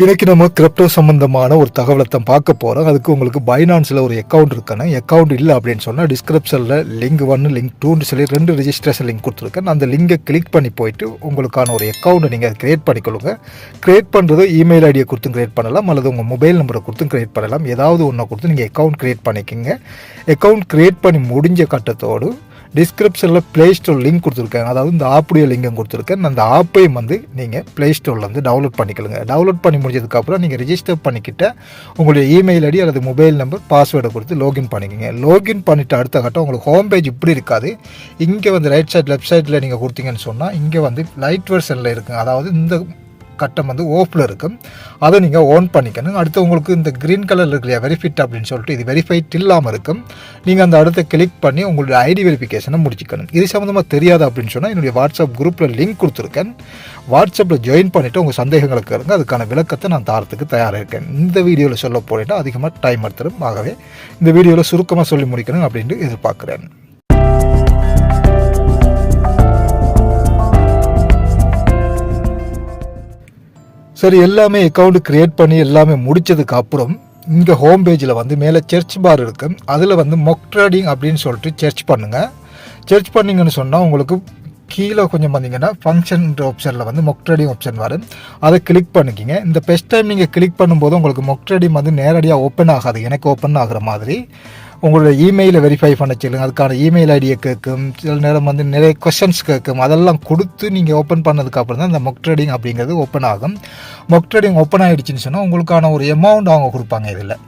இன்றைக்கி நம்ம கிரிப்டோ சம்மந்தமான ஒரு தகவலை தான் பார்க்க போகிறோம். அதுக்கு உங்களுக்கு பைனான்ஸில் ஒரு அக்கௌண்ட் இருக்கணும். அக்கௌண்ட் இல்லை அப்படின்னு சொன்னால் டிஸ்கிரிப்ஷனில் லிங்க் 1 லிங்க் 2ன்னு சொல்லி 2 ரெஜிஸ்ட்ரேஷன் லிங்க் கொடுத்துருக்கேன். அந்த லிங்கை கிளிக் பண்ணி போயிட்டு உங்களுக்கான ஒரு அக்கௌண்ட்டை நீங்கள் க்ரியேட் பண்ணிக்கொள்ளுங்க. க்ரியேட் பண்ணுறது இமெயில் ஐடியை கொடுத்து க்ரியேட் பண்ணலாம், அல்லது உங்கள் மொபைல் நம்பரை கொடுத்து க்ரியேட் பண்ணலாம். ஏதாவது ஒன்றை கொடுத்து நீங்கள் அக்கௌண்ட் க்ரியேட் பண்ணிக்கோங்க. அக்கௌண்ட் க்ரியேட் பண்ணி முடிஞ்ச கட்டத்தோடு டிஸ்கிரிப்ஷனில் ப்ளே ஸ்டோர் லிங்க் கொடுத்துருக்காங்க, அதாவது இந்த ஆப்புடைய லிங்கும் கொடுத்துருக்கேன். அந்த ஆப்பையும் நீங்கள் ப்ளே ஸ்டோர்லேருந்து டவுன்லோட் பண்ணிக்கலுங்க. டவுன்லோட் பண்ணி முடிஞ்சதுக்கப்புறம் நீங்கள் ரிஜிஸ்டர் பண்ணிக்கிட்ட உங்களுடைய இமெயில் ஐடி அல்லது மொபைல் நம்பர் பாஸ்வேர்டை கொடுத்து லாகின் பண்ணிக்கோங்க. லாகின் பண்ணிவிட்டு அடுத்த கட்டம் உங்களுக்கு ஹோம் பேஜ் இப்படி இருக்காது. இங்கே ரைட் சைட் லெஃப்ட் சைடில் நீங்கள் கொடுத்தீங்கன்னு சொன்னால் இங்கே லைட் வெர்ஷனில் இருக்குங்க, அதாவது இந்த கட்டம் ஓஃபில் இருக்கும். அதை நீங்கள் ஓன் பண்ணிக்கணும். அடுத்து உங்களுக்கு இந்த க்ரீன் கலர் இருக்கு இல்லையா, வெரிஃபைட் அப்படின்னு சொல்லிட்டு, இது வெரிஃபைட் இல்லாமல் இருக்கும். நீங்கள் அந்த அடுத்த கிளிக் பண்ணி உங்களுடைய ஐடி வெரிஃபிகேஷனை முடிச்சுக்கணும். இது சம்மந்தமாக தெரியாது அப்படின்னு சொன்னால் என்னுடைய வாட்ஸ்அப் குரூப்பில் லிங்க் கொடுத்துருக்கேன். வாட்ஸ்அப்பில் ஜாயின் பண்ணிவிட்டு உங்கள் சந்தேகங்களுக்கு இருங்க, அதுக்கான விளக்கத்தை நான் தரத்துக்கு தயாராக இருக்கேன். இந்த வீடியோவில் சொல்ல போனேன்னா அதிகமாக டைம் எடுத்துடும். ஆகவே இந்த வீடியோவில் சுருக்கமாக சொல்லி முடிக்கணும் அப்படின்ட்டு எதிர்பார்க்குறேன். சரி, எல்லாமே அக்கௌண்ட் க்ரியேட் பண்ணி எல்லாமே முடித்ததுக்கு அப்புறம் இங்கே ஹோம் பேஜில் மேலே சர்ச் பார் இருக்கும். அதில் மொக் ட்ரேடிங் அப்படின்னு சொல்லிட்டு சர்ச் பண்ணுங்கள். சர்ச் பண்ணிங்கன்னு சொன்னால் உங்களுக்கு கீழே கொஞ்சம் வந்தீங்கன்னா ஃபங்க்ஷன்ற ஆப்ஷனில் மொக் ட்ரேடிங் ஆப்ஷன் வரும். அதை கிளிக் பண்ணிக்கிங்க. இந்த ஃபஸ்ட் டைம் நீங்கள் கிளிக் பண்ணும்போது உங்களுக்கு மொக் ட்ரேடிங் நேரடியாக ஓப்பன் ஆகாது. எனக்கு ஓப்பன் ஆகிற மாதிரி உங்களோட இமெயிலை வெரிஃபை பண்ண சொல்லுங்கள். அதுக்கான இமெயில் ஐடியை கேட்கும், சில நேரம் நிறைய கொஷன்ஸ் கேட்கும். அதெல்லாம் கொடுத்து நீங்கள் ஓப்பன் பண்ணதுக்கப்புறம் தான் இந்த மொக் ட்ரேடிங் அப்படிங்கிறது ஓப்பன் ஆகும். மொக் ட்ரேடிங் ஓப்பன் ஆகிடுச்சின்னு சொன்னால் உங்களுக்கான ஒரு அமௌண்ட் அவங்க கொடுப்பாங்க. இதில்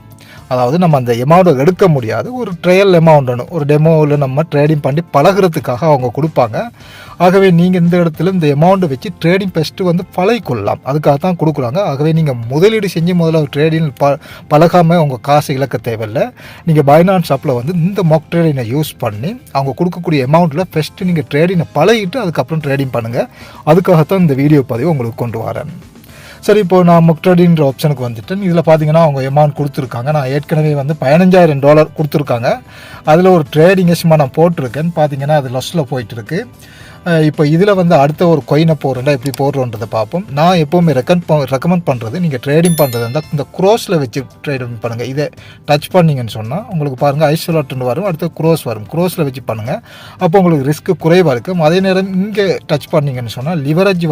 அதாவது நம்ம அந்த அமௌண்ட்டை எடுக்க முடியாது, ஒரு ட்ரையல் அமௌண்ட் ஒன்று, ஒரு டெமோவில் நம்ம ட்ரேடிங் பண்ணி பழகிறதுக்காக அவங்க கொடுப்பாங்க. ஆகவே நீங்கள் இந்த இடத்துல இந்த அமௌண்ட்டை வச்சு ட்ரேடிங் ஃபஸ்ட்டு பழகிக்கொள்ளலாம், அதுக்காக தான் கொடுக்குறாங்க. ஆகவே நீங்கள் முதலீடு செஞ்சு முதல்ல ட்ரேடிங் பழகாமல் உங்கள் காசு இழக்க தேவையில்லை. நீங்கள் பைனான்ஸ் ஆப்பில் இந்த மொக் ட்ரேடிங்கை யூஸ் பண்ணி அவங்க கொடுக்கக்கூடிய அமௌண்ட்டில் ஃபஸ்ட்டு நீங்கள் ட்ரேடிங்கை பழகிட்டு அதுக்கப்புறம் ட்ரேடிங் பண்ணுங்கள். அதுக்காகத்தான் இந்த வீடியோ பதிவு உங்களுக்கு கொண்டு வரேன். சரி, இப்போது நான் மொக் ட்ரேடிங்கிற ஆப்ஷனுக்கு வந்துட்டேன். இதில் பார்த்தீங்கன்னா அவங்க அமௌண்ட் கொடுத்துருக்காங்க. நான் ஏற்கனவே $15,000 கொடுத்துருக்காங்க. அதில் ஒரு ட்ரேடிங்கை சும்மா நான் போட்டிருக்கேன். பார்த்தீங்கன்னா அது லொஸ்ஸில் போயிட்டுருக்கு. இப்போ இதில் அடுத்த ஒரு கொயினை போடுறேன்டா எப்படி போடுறோன்றதை பார்ப்போம். நான் எப்போவுமே ரெக்கமெண்ட் பண்ணுறது, நீங்கள் ட்ரேடிங் பண்ணுறது இருந்தால் இந்த க்ரோஸில் வச்சு ட்ரேடிங் பண்ணுங்கள். இதை டச் பண்ணிங்கன்னு சொன்னால் உங்களுக்கு பாருங்கள் ஐசோலேட்னு வரும், அடுத்து க்ரோஸ் வரும். க்ரோஸில் வச்சு பண்ணுங்கள், அப்போ உங்களுக்கு ரிஸ்க்கு குறைவாக இருக்கும். அதே நேரம் இங்கே டச் பண்ணிங்கன்னு சொன்னால் லிவரேஜ்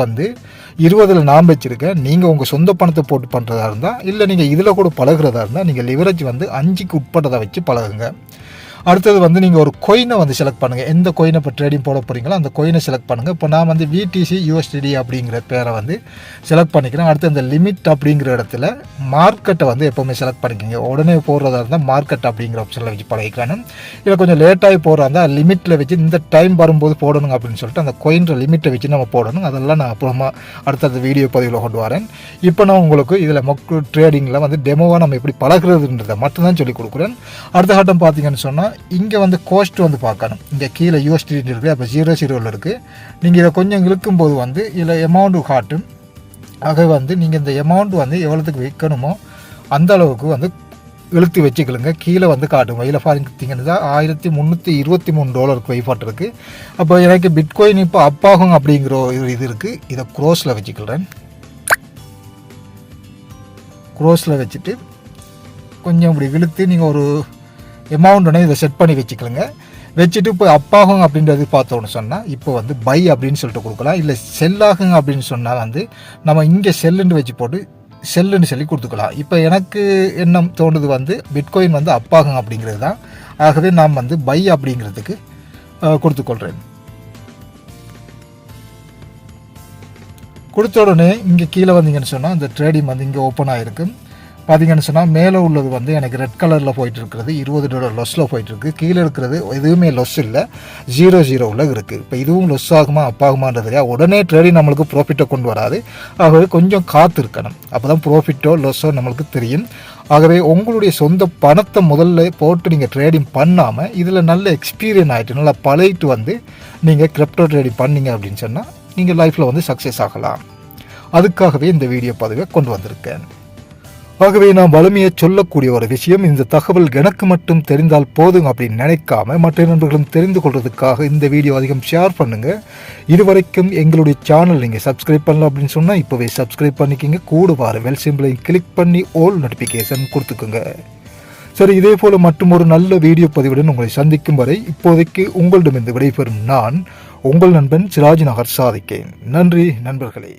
20 நான் வச்சுருக்கேன். நீங்கள் உங்கள் சொந்த பணத்தை போட்டு பண்ணுறதா இருந்தால், இல்லை நீங்கள் இதில் கூட பழகிறதா இருந்தால் நீங்கள் லிவரேஜ் 5க்கு உட்பட்டதை வச்சு பழகுங்க. அடுத்தது நீங்கள் ஒரு கொயினை செலக்ட் பண்ணுங்கள். எந்த கொயினை இப்போ ட்ரேடிங் போட போகிறீங்களோ அந்த கொயினை செலக்ட் பண்ணுங்கள். இப்போ நான் VTC USDD அப்படிங்கிற பேரை செலக்ட் பண்ணிக்கிறேன். அடுத்து அந்த லிமிட் அப்படிங்கிற இடத்துல மார்க்கெட்டை எப்போவுமே செலக்ட் பண்ணிக்கோங்க. உடனே போடுறதா இருந்தால் மார்க்கெட் அப்படிங்கிற ஆப்ஷனில் வச்சு பழகிக்கணும். இல்லை கொஞ்சம் லேட்டாகி போடுறா இருந்தால் லிமிட்டில் வச்சு இந்த டைம் வரும்போது போடணும் அப்படின்னு சொல்லிட்டு அந்த கொயின்ற லிமிட்டை வச்சு நம்ம போடணும். அதெல்லாம் நான் அப்புறமா அடுத்த வீடியோ பதிவில் கொண்டு வரேன். இப்போ நான் உங்களுக்கு இதில் மொக் ட்ரேடிங்கில் டெமோவாக நம்ம எப்படி பழகிறதுன்றதை மட்டும்தான் சொல்லிக் கொடுக்குறேன். அடுத்த கட்டம் பார்த்தீங்கன்னு சொன்னால் இங்கே கோஸ்ட் பார்க்கணும். இங்கே கீழே USDT இருக்குது, அப்போ 00 இருக்குது. நீங்கள் இதை கொஞ்சம் இழுக்கும்போது இதில் அமௌண்ட்டு காட்டும். ஆக நீங்கள் இந்த அமௌண்ட் எவ்வளோத்துக்கு விற்கணுமோ அந்த அளவுக்கு இழுத்து வச்சுக்கலுங்க. கீழே காட்டுங்க. இதில் பார்த்தீங்கன்னா $1,323 வைஃபாட் இருக்குது. அப்போ எனக்கு பிட்காயின் இப்போ அப்பாகும் அப்படிங்கிற ஒரு இது இருக்குது. இதை க்ரோஸில் வச்சுக்கிறேன். க்ரோஸில் வச்சுட்டு கொஞ்சம் இப்படி இழுத்து நீங்கள் ஒரு அமௌண்ட்டுன்னு இதை செட் பண்ணி வச்சுக்கலுங்க. வச்சுட்டு இப்போ அப்பாகும் அப்படின்றது பார்த்தோன்னு சொன்னால் இப்போ பை அப்படின்னு சொல்லிட்டு கொடுக்கலாம். இல்லை செல்லாகுங்க அப்படின்னு சொன்னால் நம்ம இங்கே செல்லுன்னு வச்சு போட்டு செல்லுன்னு சொல்லி கொடுத்துக்கலாம். இப்போ எனக்கு என்ன தோணுது பிட்காயின் அப்பாகும் அப்படிங்கிறது தான். ஆகவே நான் பை அப்படிங்கிறதுக்கு கொடுத்துக்கொள்கிறேன். கொடுத்த உடனே இங்கே கீழே வந்தீங்கன்னு சொன்னால் இந்த ட்ரேடிங் இங்கே ஓப்பன் ஆகிருக்கு. பார்த்தீங்கன்னு சொன்னால் மேலே உள்ளது எனக்கு ரெட் கலரில் போயிட்டு இருக்கிறது $20 லொஸ்ஸில் போயிட்டுருக்கு. கீழே இருக்கிறது எதுவுமே லொஸ் இல்லை, 00 இருக்குது. இப்போ இதுவும் லொஸ் ஆகுமா அப்பாகுமான்றது தெரியா. உடனே ட்ரேடிங் நம்மளுக்கு ப்ராஃபிட்டை கொண்டு வராது. ஆகவே கொஞ்சம் காத்து இருக்கணும், அப்போ தான் ப்ராஃபிட்டோ லொஸ்ஸோ நம்மளுக்கு தெரியும். ஆகவே உங்களுடைய சொந்த பணத்தை முதல்ல போட்டு நீங்கள் ட்ரேடிங் பண்ணாமல் இதில் நல்ல எக்ஸ்பீரியன்ஸ் ஆகிட்டு நல்லா பழகிட்டு நீங்கள் கிரிப்டோ ட்ரேடிங் பண்ணீங்க அப்படின்னு சொன்னால் நீங்கள் லைஃப்பில் சக்ஸஸ் ஆகலாம். அதுக்காகவே இந்த வீடியோ பதிவை கொண்டு வந்திருக்கேன். ஆகவே நான் வலிமையை சொல்லக்கூடிய ஒரு விஷயம், இந்த தகவல் எனக்கு மட்டும் தெரிந்தால் போதும் அப்படின்னு நினைக்காம மற்ற நண்பர்களும் தெரிந்து கொள்றதுக்காக இந்த வீடியோ அதிகம் ஷேர் பண்ணுங்கள். இதுவரைக்கும் எங்களுடைய சேனல் நீங்கள் சப்ஸ்கிரைப் பண்ணலாம் அப்படின்னு சொன்னால் இப்போவே சப்ஸ்கிரைப் பண்ணிக்கிங்க. கூட வர பெல் சிம்பிளையும் கிளிக் பண்ணி ஆல் நோட்டிஃபிகேஷன் கொடுத்துக்குங்க. சரி, இதே போல் மற்றும் ஒரு நல்ல வீடியோ பதிவுடன் உங்களை சந்திக்கும் வரை இப்போதைக்கு உங்களிடமிருந்து விடைபெறும் நான் உங்கள் நண்பன் சிராஜ் நகர் சாதிக்கேன். நன்றி நண்பர்களே.